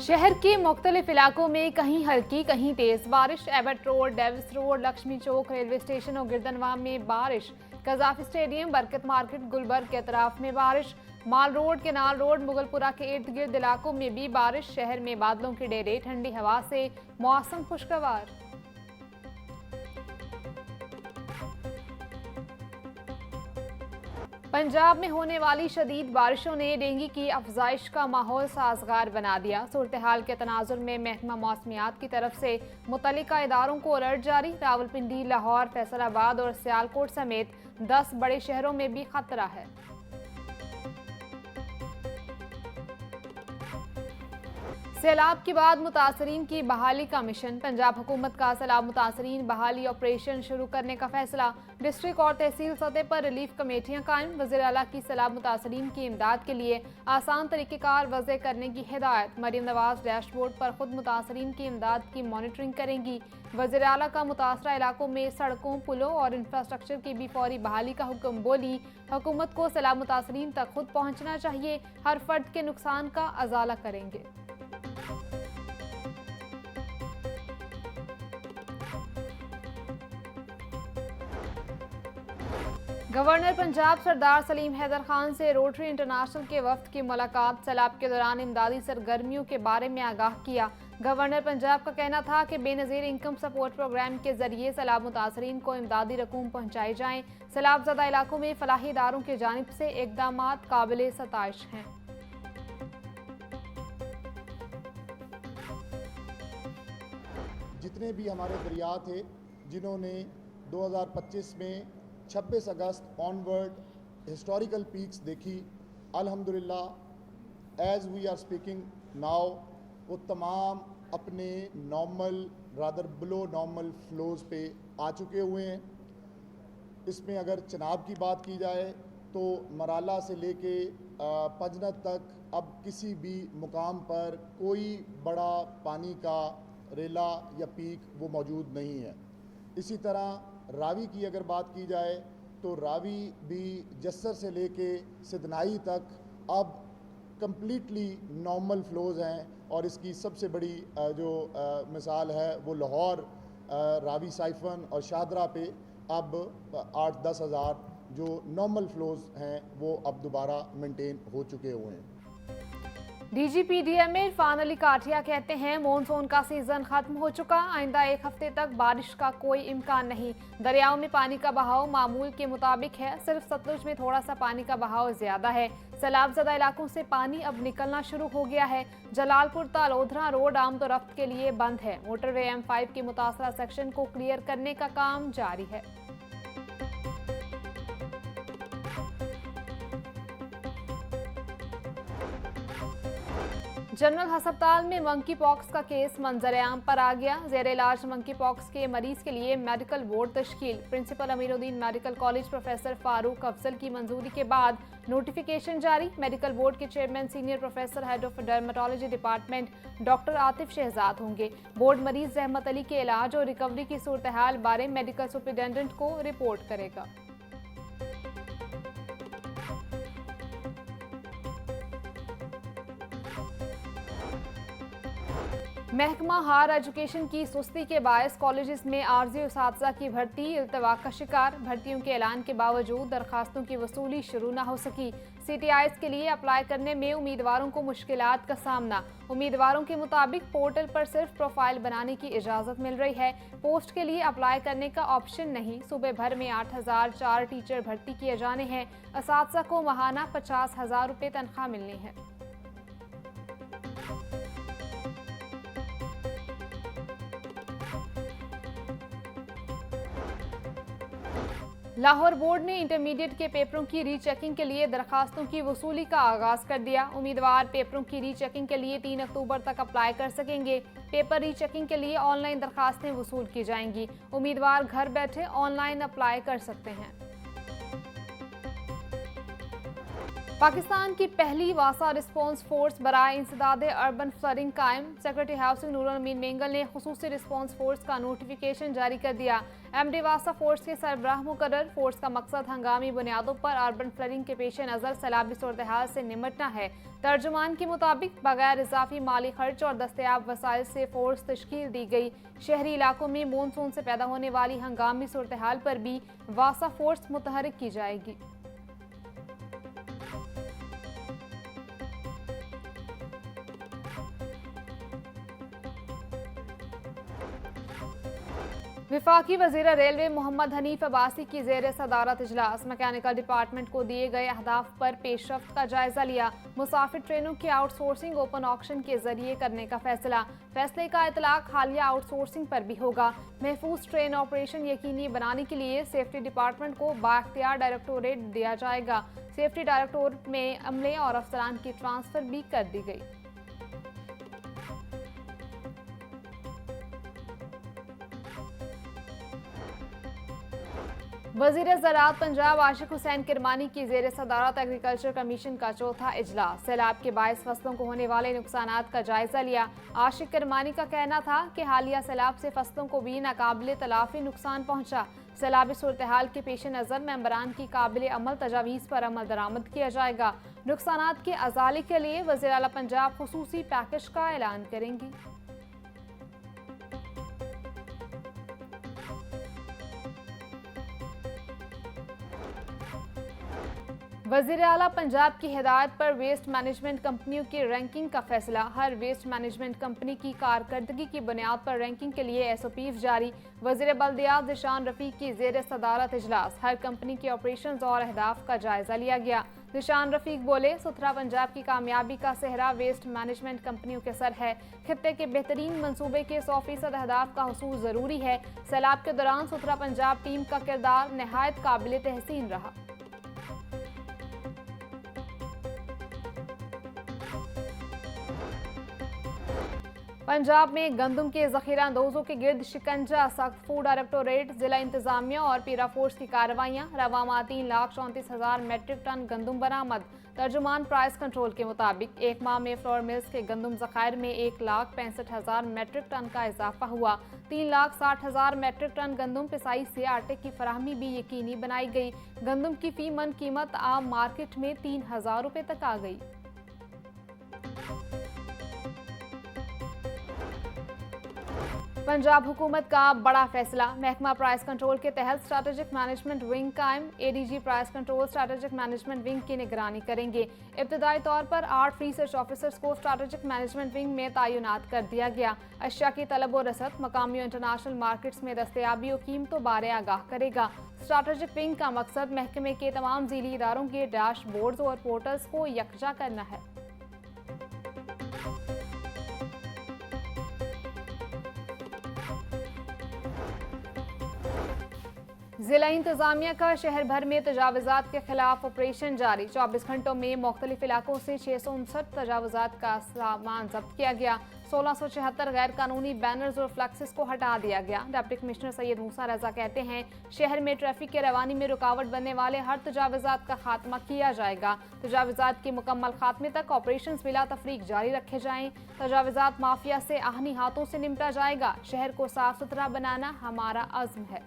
शहर के मुख्तलिफ इलाकों में कहीं हल्की कहीं तेज बारिश। Abbott road, Davis road, Lakshmi Chowk, railway station और गिरदनवा में बारिश। Gaddafi stadium, Barkat market, Gulberg के अतराफ में बारिश। Mall road, canal road, Mughalpura के इर्द गिर्द इलाकों में भी बारिश। शहर में बादलों के डेरे, ठंडी हवा से मौसम खुशगवार। पंजाब में होने वाली शदीद बारिशों ने डेंगू की अफजाइश का माहौल साजगार बना दिया। सूरत हाल के तनाजुर में महकमा मौसमियात की तरफ से मुतल्लिका इदारों को अलर्ट जारी। रावलपिंडी, लाहौर, फैसलाबाद और सियालकोट समेत 10 बड़े शहरों में भी खतरा है। सैलाब के बाद मुतासरीन की बहाली का मिशन। पंजाब हुकूमत का सैलाब मुतासरीन बहाली ऑपरेशन शुरू करने का फैसला। डिस्ट्रिक्ट और तहसील सतह पर रिलीफ कमेटियां कायम। वज़ीर आला की सैलाब मुतासरीन की इमदाद के लिए आसान तरीक़ेकार वज़े करने की हिदायत। मरीम नवाज डैशबोर्ड पर खुद मुतासरीन की इमदाद की मॉनिटरिंग करेंगी। वज़ीर आला का मुतासरा इलाकों में सड़कों, पुलों और इंफ्रास्ट्रक्चर की भी फौरी बहाली का हुक्म। बोली, हुकूमत को सैलाब मुतासरीन तक खुद पहुँचना चाहिए। हर फर्द के नुकसान का अजाला करेंगे। गवर्नर पंजाब सरदार सलीम हैदर खान से रोटरी इंटरनेशनल के वफ्द की मुलाकात। सैलाब के दौरान इमदादी सरगर्मियों के बारे में आगाह किया। गवर्नर पंजाब का कहना था कि बेनज़ीर इनकम सपोर्ट प्रोग्राम के जरिए सैलाब मुतासरीन को इमदादी रकूम पहुँचाई जाएँ। सैलाब ज़दा इलाकों में फलाही इदारों की जानिब से इक़दामात काबिल सताइश हैं। जितने भी हमारे दरिया थे जिन्होंने 2025 में 26 अगस्त ऑनवर्ड हिस्टोरिकल पीक्स देखी, अल्हम्दुलिल्लाह as we are speaking now वो तमाम अपने normal rather below normal flows पे आ चुके हुए हैं। इसमें अगर चनाब की बात की जाए तो मराला से लेके पंजनत तक अब किसी भी मुकाम पर कोई बड़ा पानी का रेला या पीक वो मौजूद नहीं है। इसी तरह रावी की अगर बात की जाए तो रावी भी जस्सर से लेके सिदनाई तक अब कम्प्लीटली नॉर्मल फ्लोज़ हैं। और इसकी सबसे बड़ी जो मिसाल है वो लाहौर रावी साइफन और शाहदरा पे अब 8-10 हज़ार जो नॉर्मल फ्लोज़ हैं वो अब दोबारा मेंटेन हो चुके हुए हैं। डीजीपी डीएमए इरफान अली काठिया कहते हैं मॉनसून का सीजन खत्म हो चुका, आइंदा एक हफ्ते तक बारिश का कोई इम्कान नहीं। दरियाओं में पानी का बहाव मामूल के मुताबिक है, सिर्फ सतलुज में थोड़ा सा पानी का बहाव ज्यादा है। सैलाब ज़दा इलाकों से पानी अब निकलना शुरू हो गया है। जलालपुर तालोधरा रोड आमद और रफ्त के लिए बंद है। मोटरवे M5 के मुतासरा सेक्शन को क्लियर करने का काम जारी है। जनरल अस्पताल में मंकी पॉक्स का केस मंजर-ए-आम पर आ गया। ज़ेर इलाज मंकी पॉक्स के मरीज के लिए मेडिकल बोर्ड तश्कील। Principal Amiruddin medical college professor Farooq Afzal की मंजूरी के बाद नोटिफिकेशन जारी। मेडिकल बोर्ड के chairman senior professor head of dermatology department doctor Atif Shahzad होंगे। बोर्ड मरीज रहमत अली के इलाज और रिकवरी की सूरत हाल बारे मेडिकल सुपरिटेंडेंट को रिपोर्ट करेगा। महकमा हायर एजुकेशन की सुस्ती के बायस कॉलेजेस में आर्जी उसातिज़ा की भर्ती इल्तवा का शिकार। भर्तियों के ऐलान के बावजूद दरखास्तों की वसूली शुरू न हो सकी। CTIs के लिए अप्लाई करने में उम्मीदवारों को मुश्किलात का सामना। उम्मीदवारों के मुताबिक पोर्टल पर सिर्फ प्रोफाइल बनाने की इजाज़त मिल रही है, पोस्ट के लिए अप्लाई करने का ऑप्शन नहीं। सूबे भर में 8,004 टीचर भर्ती किए जाने हैं। उसातिज़ा को माहाना 50,000 रुपये तनख्वाह मिलनी है। लाहौर बोर्ड ने इंटरमीडिएट के पेपरों की रीचेकिंग के लिए दरखास्तों की वसूली का आगाज कर दिया। उम्मीदवार पेपरों की रीचेकिंग के लिए 3 अक्टूबर तक अप्लाई कर सकेंगे। पेपर रीचेकिंग के लिए ऑनलाइन दरखास्तें वसूल की जाएंगी। उम्मीदवार घर बैठे ऑनलाइन अप्लाई कर सकते हैं। पाकिस्तान की पहली वासा रिस्पॉन्स फोर्स बराए इंसदाद अर्बन फ्लडिंग कायम। सेक्रेटरी हाउसिंग नूरुल अमीन मेंगल ने खुसूसी रिस्पॉन्स फोर्स का नोटिफिकेशन जारी कर दिया। एमडी वासा फोर्स के सरबराह मुकर्रर। फोर्स का मकसद हंगामी बुनियादों पर अर्बन फ्लडिंग के पेश नज़र सैलाबी सूरत हाल से निमटना है। तर्जुमान के मुताबिक बगैर इजाफी माली खर्च और दस्तयाब वसाइल से फोर्स तश्कील दी गई। शहरी इलाकों में मानसून से पैदा होने वाली हंगामी सूरत हाल पर भी वासा फोर्स मुतहरिक की जाएगी। विफाकी वजीर रेलवे मोहम्मद हनीफ अब्बासी की जेर सदारत इजलास। मैकेनिकल डिपार्टमेंट को दिए गए अहदाफ पर पेशरफ्त का जायजा लिया। मुसाफिर ट्रेनों की आउटसोर्सिंग ओपन ऑक्शन के जरिए करने का फैसला। फैसले का इतलाक हालिया आउटसोर्सिंग पर भी होगा। महफूज ट्रेन ऑपरेशन यकीनी बनाने के लिए सेफ्टी डिपार्टमेंट को बाख्तियार डायरेक्टोरेट दिया जाएगा। सेफ्टी डायरेक्टोरेट में अमले और अफसरान की ट्रांसफर भी कर दी गई। वजीर ज़राअत पंजाब आशिक हुसैन किरमानी की जेर सदारत एग्रीकल्चर कमीशन का चौथा इजलास। सैलाब के बायस फसलों को होने वाले नुकसानात का जायजा लिया। आशिक किरमानी का कहना था कि हालिया सैलाब से फसलों को भी नाकाबिले तलाफी नुकसान पहुंचा। सैलाबी सूरत हाल के पेश नज़र मेंबरान की काबिल अमल तजावीज़ पर अमल दरामद किया जाएगा। नुकसानात के अजाले के लिए वज़ीर आला पंजाब खुसूसी पैकेज का ऐलान करेंगी। वज़ीर आला पंजाब की हिदायत पर वेस्ट मैनेजमेंट कंपनियों की रैंकिंग का फैसला। हर वेस्ट मैनेजमेंट कंपनी की कारकर्दगी की बुनियाद पर रैंकिंग के लिए SOPs जारी। वज़ीर बल्दियात निशान रफ़ीक की जेर सदारत इजलास। हर कंपनी के ऑपरेशंस और अहदाफ का जायजा लिया गया। निशान रफ़ीक बोले, सुथरा पंजाब की कामयाबी का सेहरा वेस्ट मैनेजमेंट कंपनियों के सर है। खित्ते के बेहतरीन मंसूबे के 100% अहदाफ का हुसूल ज़रूरी है। सैलाब के दौरान सुथरा पंजाब टीम का किरदार नहायत काबिल तहसीन रहा। पंजाब में गंदम के जखीरा अंदोजों के गिर्द शिकंजा। सख्त फूड डायरेक्टोरेट, जिला इंतजामिया और पीरा फोर्स की कार्रवाइयाँ। रवामा 3,34,000 मेट्रिक टन गंदम बरामद। तर्जुमान प्राइस कंट्रोल के मुताबिक एक माह में फ्लोर मिल्स के गंदम ज़खायर में 1,65,000 मेट्रिक टन का इजाफा हुआ। 3,60,000 मेट्रिक टन गंदम पिसाई से आटे की फराहमी भी यकीनी बनाई गई। गंदम की फी मन कीमत आम मार्केट में 3,000 रुपये तक आ गई। पंजाब हुकूमत का बड़ा फैसला। महकमा प्राइस कंट्रोल के तहत स्ट्रैटेजिक मैनेजमेंट विंग कायम। ADG price control strategic management wing की निगरानी करेंगे। इब्तदाई तौर पर 8 रिसर्च ऑफिसर्स को स्ट्रैटेजिक मैनेजमेंट विंग में तैनात कर दिया गया। अशिया की तलब और रसद, मकामी और इंटरनेशनल मार्केट्स में दस्तयाबी और कीमतों बारे आगाह करेगा। स्ट्रैटेजिक विंग का मकसद महकमे के तमाम ज़ीली इदारों के डैशबोर्ड्स और पोर्टल्स को यकजा करना है। जिला इंतजामिया का शहर भर में तजावज़ात के खिलाफ ऑपरेशन जारी। 24 घंटों में मुख्तलिफ इलाकों से 659 तजावज़ात का सामान जब्त किया गया। 1676 गैर कानूनी बैनर्स और फ्लैक्सेस को हटा दिया गया। डिप्टी कमिश्नर सैयद मूसा रजा कहते हैं, शहर में ट्रैफिक के रवानी में रुकावट बनने वाले हर तजावज़ात का खात्मा किया जाएगा। तजावज़ात के मुकम्मल खात्मे तक ऑपरेशन बिला तफरीक जारी रखे जाएं। तजावज़ात माफिया से आहनी हाथों से निपटा जाएगा। शहर को साफ सुथरा बनाना हमारा अज़्म है।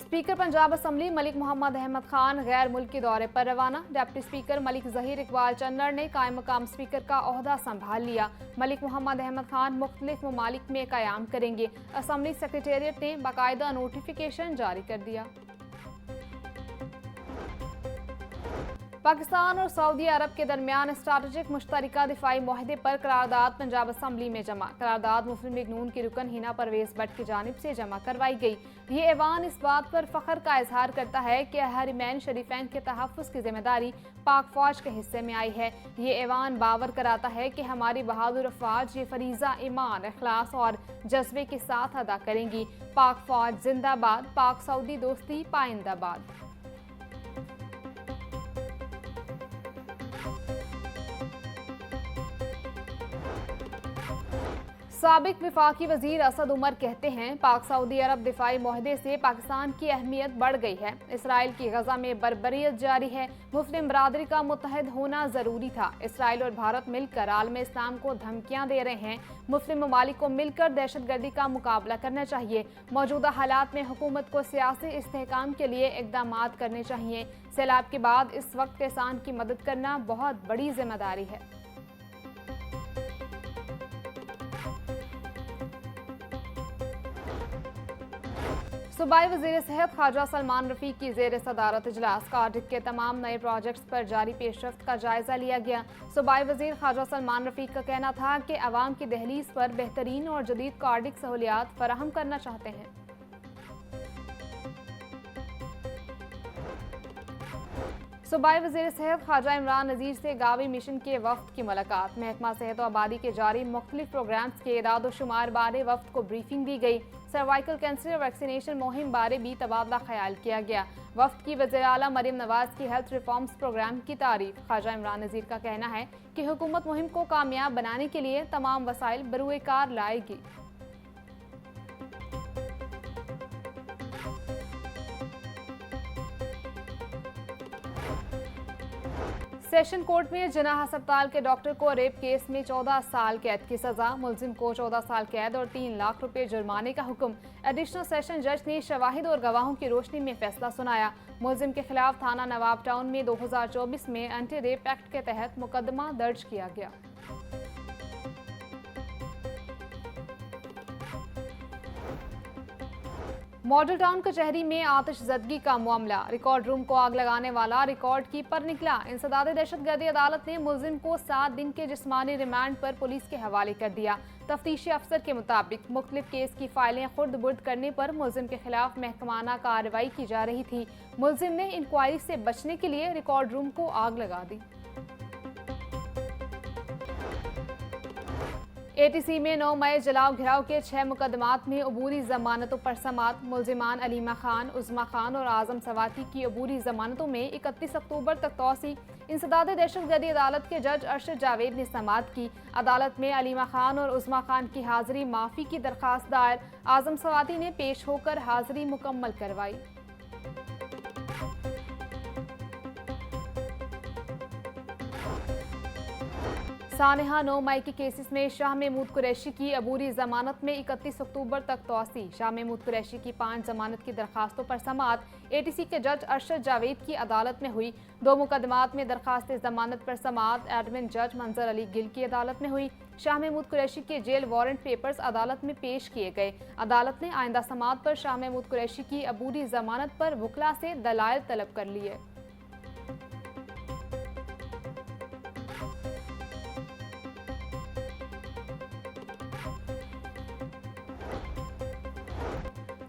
स्पीकर पंजाब असम्बली मलिक मोहम्मद अहमद खान गैर मुल्की दौरे पर रवाना। डिप्टी स्पीकर मलिक ज़हीर इकबाल चन्नर ने कायम मकाम स्पीकर का ओहदा संभाल लिया। मलिक मोहम्मद अहमद खान मुख्तलिफ ममालिक में क़याम करेंगे। असम्बली सेक्रेटेरिएट ने बाकायदा नोटिफिकेशन जारी कर दिया। पाकिस्तान और सऊदी अरब के दरमियान स्ट्रैटेजिक मुश्तरका दिफाई मुआहदे पर करारदाद पंजाब असम्बली में जमा। करारदाद मुस्लिम लीग नून की रुकन हिना परवेज भट्ट की जानिब से जमा करवाई गई। ये ऐवान इस बात पर फख्र का इजहार करता है कि हरमैन शरीफैन के तहफ़्फ़ुज़ की जिम्मेदारी पाक फौज के हिस्से में आई है। ये ऐवान बावर कराता है कि हमारी बहादुर अफवाज ये फरीज़ा ईमान, इखलास और जज्बे के साथ अदा करेंगी। पाक फौज जिंदाबाद, पाक सऊदी दोस्ती पाइंदाबाद। साबिक विफाकी वजीर असद उमर कहते हैं, पाक सऊदी अरब दिफाई मुआहदे से पाकिस्तान की अहमियत बढ़ गई है। इसराइल की गजा में बर्बरियत जारी है। मुस्लिम बरादरी का मुत्तहद होना जरूरी था। इसराइल और भारत मिलकर आलम इस्लाम को धमकियां दे रहे हैं। मुस्लिम ममालिक को मिलकर दहशतगर्दी का मुकाबला करना चाहिए। मौजूदा हालात में हुकूमत को सियासी इस्तेहकाम के लिए इकदाम करने चाहिए। सैलाब के बाद इस वक्त किसान की मदद करना बहुत बड़ी जिम्मेदारी है। सूबाई वज़ीर सेहत ख्वाजा सलमान रफ़ीक की ज़ेर सदारत इजलास कार्डिफ के तमाम नए प्रोजेक्ट्स पर जारी पेशरफ्त का जायजा लिया गया। सूबाई वज़ीर ख्वाजा सलमान रफ़ीक का कहना था कि अवाम की दहलीज पर बेहतरीन और जदीद कार्डिक सहूलियात फराहम करना चाहते हैं। सूबाई वज़ीर सेहत ख्वाजा इमरान नज़ीर से गावी मिशन के वफ्द की मुलाकात। महकमा सेहत और आबादी के जारी मुख्तलिफ प्रोग्राम्स के इदाद शुमार बारे वफ्द को ब्रीफिंग दी गई। सर्वाइकल कैंसर वैक्सीनेशन मुहिम बारे भी तबादला ख्याल किया गया। वफ्द की वज़ीर आला मरियम नवाज की हेल्थ रिफॉर्म्स प्रोग्राम की तारीफ। ख्वाजा इमरान नज़ीर का कहना है कि हुकूमत मुहिम को कामयाब बनाने के लिए तमाम वसाइल बरूए कार लाएगी। सेशन कोर्ट में जनाह अस्पताल के डॉक्टर को रेप केस में 14 साल कैद की सजा। मुलजिम को 14 साल कैद और 3 लाख रुपए जुर्माने का हुक्म। एडिशनल सेशन जज ने शवाहिद और गवाहों की रोशनी में फैसला सुनाया। मुलजिम के खिलाफ थाना नवाब टाउन में 2024 में एंटी रेप एक्ट के तहत मुकदमा दर्ज किया गया। मॉडल टाउन कचहरी में आतिशजदगी का मामला। रिकॉर्ड रूम को आग लगाने वाला रिकॉर्ड कीपर निकला। इंसदाद दहशतगर्दी अदालत ने मुलजिम को 7 दिन के जिस्मानी रिमांड पर पुलिस के हवाले कर दिया। तफ्तीशी अफसर के मुताबिक मुख्तलिफ केस की फाइलें खुर्द बुर्द करने पर मुलजिम के खिलाफ महकमाना कार्रवाई की जा रही थी। मुलजिम ने इंक्वायरी से बचने के लिए रिकॉर्ड रूम को आग लगा दी। एटीसी में 9 मई जलाओ घिराव के 6 मुकदमात में अबूरी जमानतों पर समात। मुलजिमान अलीमा खान, उज़मा खान और आजम सवाती की अबूरी जमानतों में 31 अक्टूबर तक तौसी। इंसदाद दहशतगर्दी अदालत के जज अरशद जावेद ने समात की। अदालत में अलीमा खान और उज़मा खान की हाजिरी माफ़ी की दरख्वास्त दायर। आजम सवाती ने पेश होकर हाजिरी मुकम्मल करवाई। सानेहा 9 मई के केसेस में शाह महमूद कुरैशी की अबूरी जमानत में 31 अक्टूबर तक तौसी। शाह महमूद कुरैशी की 5 जमानत की दरखास्तों पर समात एटीसी के जज अरशद जावेद की अदालत में हुई। 2 मुकदमात में दरखास्त जमानत पर समात एडमिन जज मंजर अली गिल की अदालत में हुई। शाह महमूद कुरैशी के जेल वारंट पेपर्स अदालत में पेश किए गए। अदालत ने आइंदा समात पर शाह महमूद कुरैशी की अबूरी जमानत पर वकला से दलाइल तलब कर लिए।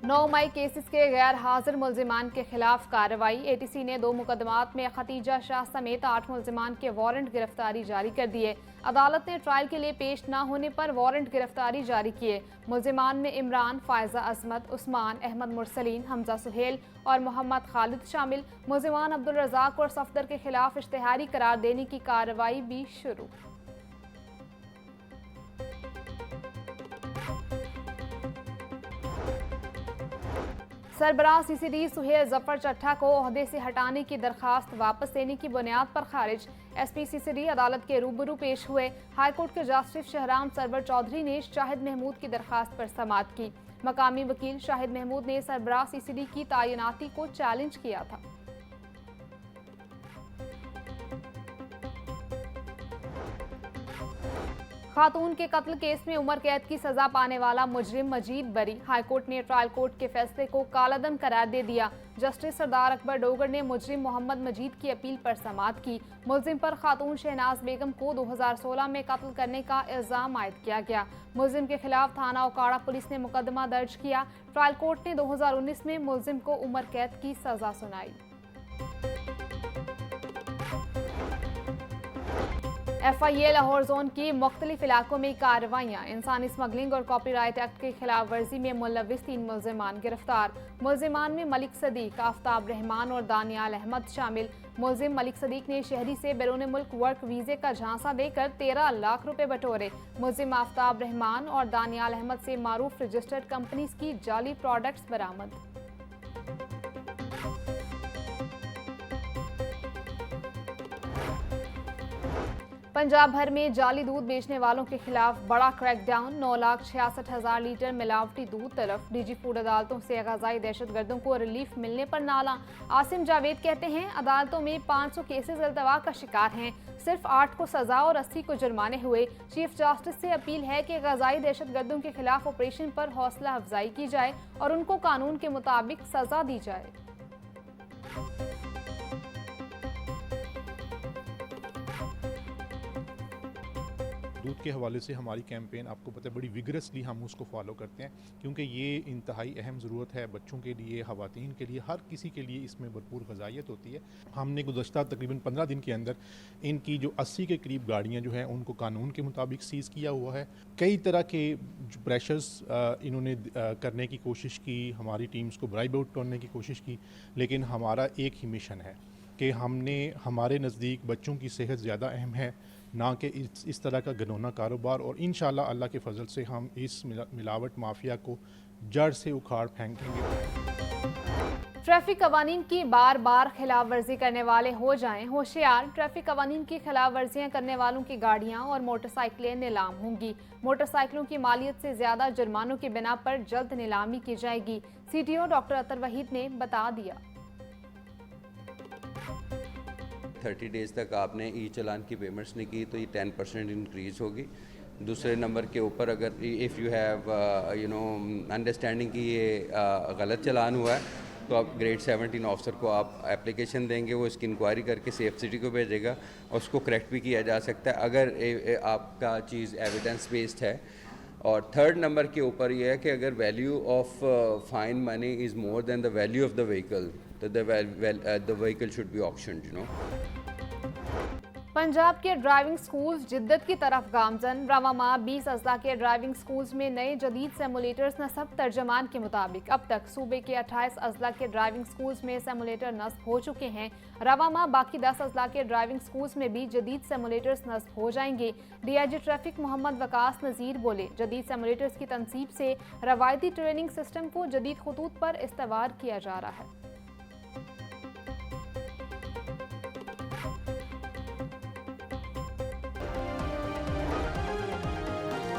नौ मई केसेस के गैर हाजिर मुलजिमान के खिलाफ कार्रवाई। एटीसी ने 2 मुकदमात में खतीजा शाह समेत 8 मुलजिमान के वारंट गिरफ्तारी जारी कर दिए। अदालत ने ट्रायल के लिए पेश न होने पर वारंट गिरफ्तारी जारी किए। मुलजिमान में इमरान, फायजा अजमत, उस्मान, अहमद मुरसलीन, हमजा सुहेल और मोहम्मद खालिद शामिल। मुलजिमान अब्दुल रज़ाक और सफदर के खिलाफ इश्तिहारी करार देने की कार्रवाई भी शुरू। सरबराह सीसीडी सुहेल जफर चट्ठा को ओहदे से हटाने की दरखास्त वापस लेने की बुनियाद पर खारिज। एसपी सीसीडी अदालत के रूबरू पेश हुए। हाईकोर्ट के जस्टिस शहराम सरवर चौधरी ने शाहिद महमूद की दरखास्त पर समाअत की। मकामी वकील शाहिद महमूद ने सरबराह सीसीडी की तैनाती को चैलेंज किया था। खातून के कत्ल केस में उम्र कैद की सजा पाने वाला मुजरिम मजीद बरी। हाईकोर्ट ने ट्रायल कोर्ट के फैसले को कालादम करार दे दिया। जस्टिस सरदार अकबर डोगर ने मुजरिम मोहम्मद मजीद की अपील पर समाअत की। मुलजिम पर खातून शहनाज बेगम को 2016 में कत्ल करने का इल्जाम आयद किया गया। मुलजिम के खिलाफ थाना ओकाड़ा पुलिस ने मुकदमा दर्ज किया। ट्रायल कोर्ट ने 2019 में मुलजिम को उम्र कैद की सजा सुनाई। FIA लाहौर जोन की मुख्तलिफ इलाकों में कार्रवाइयाँ। इंसानी स्मगलिंग और कॉपीराइट एक्ट की खिलाफ वर्जी में मुलविस 3 मुलजिमान गिरफ्तार। मुलजिमान में मलिक सदीक, आफ्ताब रहमान और दानियाल अहमद शामिल। मुलजिम मलिक सदीक ने शहरी से बैरून मुल्क वर्क वीजे का झांसा देकर 13 लाख रुपए बटोरे। मुलजिम आफ्ताब रहमान और दानियाल अहमद से मारूफ रजिस्टर्ड कंपनीज की जाली प्रोडक्ट्स बरामद। पंजाब भर में जाली दूध बेचने वालों के खिलाफ बड़ा क्रैकडाउन। 9,66,000 लीटर मिलावटी दूध तलब। डीजी फूड अदालतों से ग़ज़ाई दहशतगर्दों को रिलीफ मिलने पर नाला। आसिम जावेद कहते हैं अदालतों में 500 केसेस अल्तवा का शिकार हैं, सिर्फ 8 को सजा और 80 को जुर्माने हुए। चीफ जस्टिस से अपील है कि ग़ज़ाई दहशतगर्दों के खिलाफ ऑपरेशन पर हौसला अफजाई की जाए और उनको कानून के मुताबिक सजा दी जाए। दूध के हवाले से हमारी कैंपेन आपको पता है बड़ी विगरसली हम उसको फॉलो करते हैं, क्योंकि ये इंतहाई अहम ज़रूरत है बच्चों के लिए, ख़वातीन के लिए, हर किसी के लिए इसमें भरपूर ग़ज़ाइयत होती है। हमने गुज़श्ता तकरीबन 15 दिन के अंदर इनकी जो 80 के करीब गाड़ियाँ जो हैं उनको कानून के मुताबिक सीज़ किया हुआ है। कई तरह के प्रेशर्स इन्होंने करने की कोशिश की, हमारी टीम्स को ब्राइब आउट करने की कोशिश की, लेकिन हमारा एक ही मिशन है कि हमारे नज़दीक बच्चों की सेहत ज़्यादा अहम है ना कि इस तरह का घिनौना कारोबार। और इंशाल्लाह अल्लाह के फजल से हम इस मिलावट माफिया को जड़ से उखाड़ फेंकेंगे। ट्रैफिक कवानीन की बार बार खिलाफ वर्जी करने वाले हो जाएं होशियार। ट्रैफिक कवानीन की खिलाफ वर्जियाँ करने वालों की गाड़ियाँ और मोटरसाइकिलें नीलाम होंगी। मोटरसाइकिलों की मालियत से ज्यादा जुर्मानों की बिना पर जल्द नीलामी की जाएगी। CTO डॉक्टर अतर वहीद ने बता दिया। 30 डेज़ तक आपने ई चलान की पेमेंट्स नहीं की तो ये 10% इंक्रीज़ होगी। दूसरे नंबर के ऊपर अगर इफ़ यू हैव अंडरस्टैंडिंग कि ये गलत चलान हुआ है तो आप ग्रेड 17 ऑफिसर को आप एप्लीकेशन देंगे, वो इसकी इंक्वायरी करके सेफ सिटी को भेजेगा और उसको करेक्ट भी किया जा सकता है अगर आपका चीज़ एविडेंस बेस्ड है। और थर्ड नंबर के ऊपर ये है कि अगर value of fine money is more than the value of the vehicle तो the vehicle should be auctioned, you know. Punjab के ड्राइविंग स्कूल्स जिद्दत की तरफ गामजन। रवा माह 20 अजला के ड्राइविंग स्कूल्स में नए जदीद सेमुलेटर्स नस्ब। तर्जमान के मुताबिक अब तक सूबे के 28 अजला के ड्राइविंग स्कूल्स में सेमुलेटर नस्ब हो चुके हैं। रवा माह बाकी 10 अजला के ड्राइविंग स्कूल्स में भी जदीद सेमुलेटर्स नस्ब हो जाएंगे। DIG ट्रैफिक मोहम्मद वकास नज़ीर बोले, जदीद सेमुलेटर्स की तनसीब से रवायती ट्रेनिंग सिस्टम को जदीद खतूत पर इस्तेमाल किया जा रहा है।